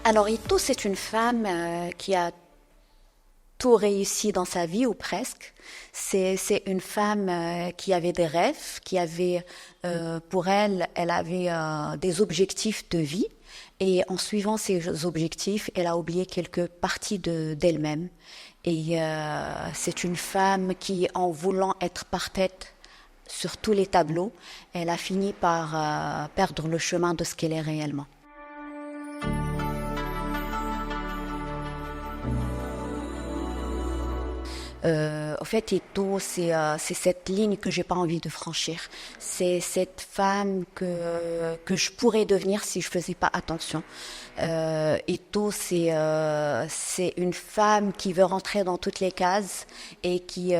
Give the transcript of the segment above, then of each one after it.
Alors Ito, c'est une femme qui a tout réussi dans sa vie ou presque. C'est une femme qui avait des rêves, qui avait, pour elle, elle avait des objectifs de vie. Et en suivant ces objectifs, elle a oublié quelques parties d'elle-même. Et c'est une femme qui, en voulant être parfaite sur tous les tableaux, elle a fini par perdre le chemin de ce qu'elle est réellement. Au fait, Ito, c'est cette ligne que j'ai pas envie de franchir. C'est cette femme que je pourrais devenir si je faisais pas attention. Ito, c'est une femme qui veut rentrer dans toutes les cases et qui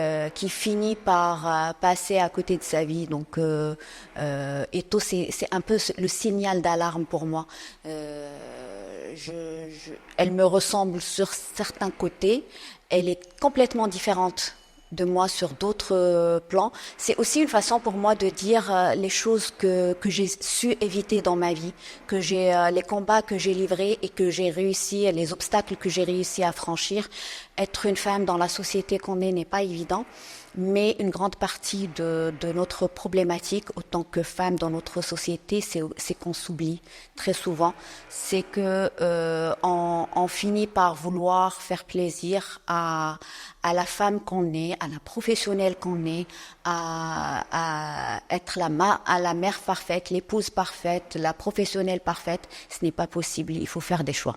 finit par passer à côté de sa vie. Donc, Ito, c'est un peu le signal d'alarme pour moi. Elle me ressemble sur certains côtés. Elle est complètement différente de moi sur d'autres plans. C'est aussi une façon pour moi de dire les choses que j'ai su éviter dans ma vie, que j'ai les combats que j'ai livrés et que j'ai réussi, les obstacles que j'ai réussi à franchir. Être une femme dans la société qu'on est n'est pas évident. Mais une grande partie de notre problématique, autant que femme dans notre société, c'est qu'on s'oublie très souvent. C'est que on finit par vouloir faire plaisir à la femme qu'on est, à la professionnelle qu'on est, à être à la mère parfaite, l'épouse parfaite, la professionnelle parfaite. Ce n'est pas possible. Il faut faire des choix.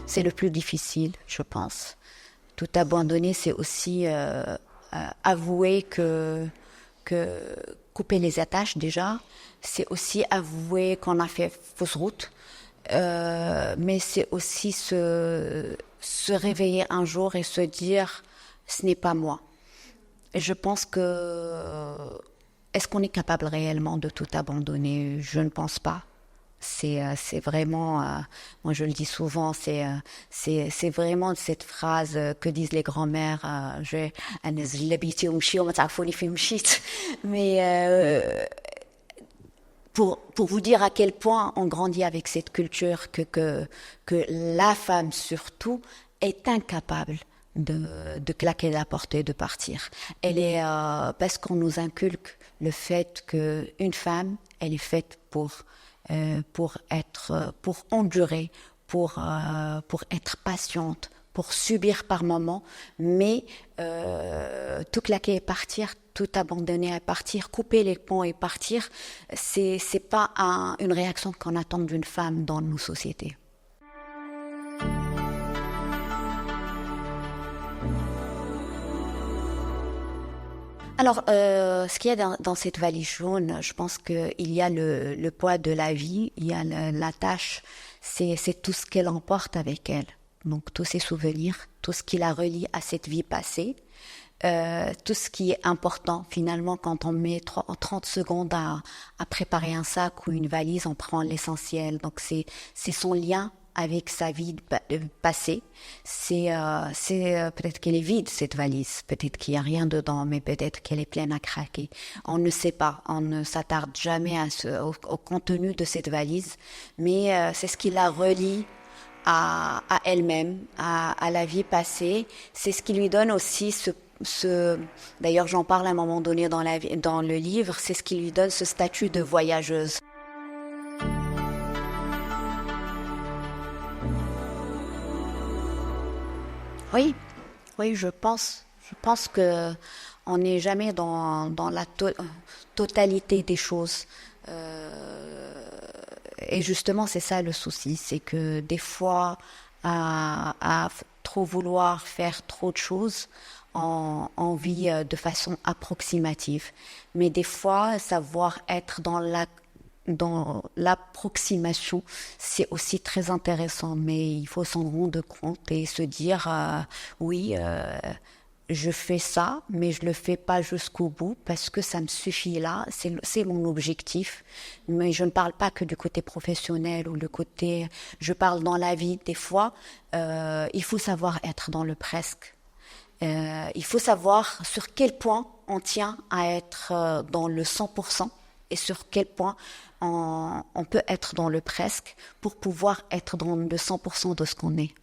C'est le plus difficile, je pense. Tout abandonner, c'est aussi avouer que couper les attaches déjà. C'est aussi avouer qu'on a fait fausse route. Mais c'est aussi se réveiller un jour et se dire, ce n'est pas moi. Et je pense que, est-ce qu'on est capable réellement de tout abandonner? Je ne pense pas. C'est vraiment, moi je le dis souvent, c'est vraiment cette phrase que disent les grands-mères, mais pour vous dire à quel point on grandit avec cette culture que la femme surtout est incapable de claquer la porte et de partir. Elle est parce qu'on nous inculque le fait qu'une femme, elle est faite pour endurer, pour être patiente, pour subir par moments, mais tout claquer et partir, tout abandonner et partir, couper les ponts et partir, c'est pas une réaction qu'on attend d'une femme dans nos sociétés. Alors, ce qu'il y a dans cette valise jaune, je pense qu'il y a le poids de la vie, il y a la tâche, c'est tout ce qu'elle emporte avec elle. Donc, tous ses souvenirs, tout ce qui la relie à cette vie passée, tout ce qui est important finalement quand on met 30 secondes à préparer un sac ou une valise, on prend l'essentiel. Donc, c'est son lien avec sa vie passée. C'est peut-être qu'elle est vide cette valise, peut-être qu'il y a rien dedans, mais peut-être qu'elle est pleine à craquer. On ne sait pas, on ne s'attarde jamais au contenu de cette valise, mais c'est ce qui la relie à elle-même, à la vie passée. C'est ce qui lui donne aussi d'ailleurs j'en parle à un moment donné dans le livre, c'est ce qui lui donne ce statut de voyageuse. Oui, oui, je pense que on n'est jamais dans la totalité des choses. Et justement, c'est ça le souci, c'est que des fois, à trop vouloir faire trop de choses, on vit de façon approximative. Mais des fois, savoir être dans l'approximation, c'est aussi très intéressant, mais il faut s'en rendre compte et se dire, oui, je fais ça, mais je le fais pas jusqu'au bout parce que ça me suffit là, c'est mon objectif. Mais je ne parle pas que du côté professionnel ou le côté, je parle dans la vie. Des fois, il faut savoir être dans le presque. Il faut savoir sur quel point on tient à être dans le 100%. et sur quel point on peut être dans le presque pour pouvoir être dans le 100% de ce qu'on est.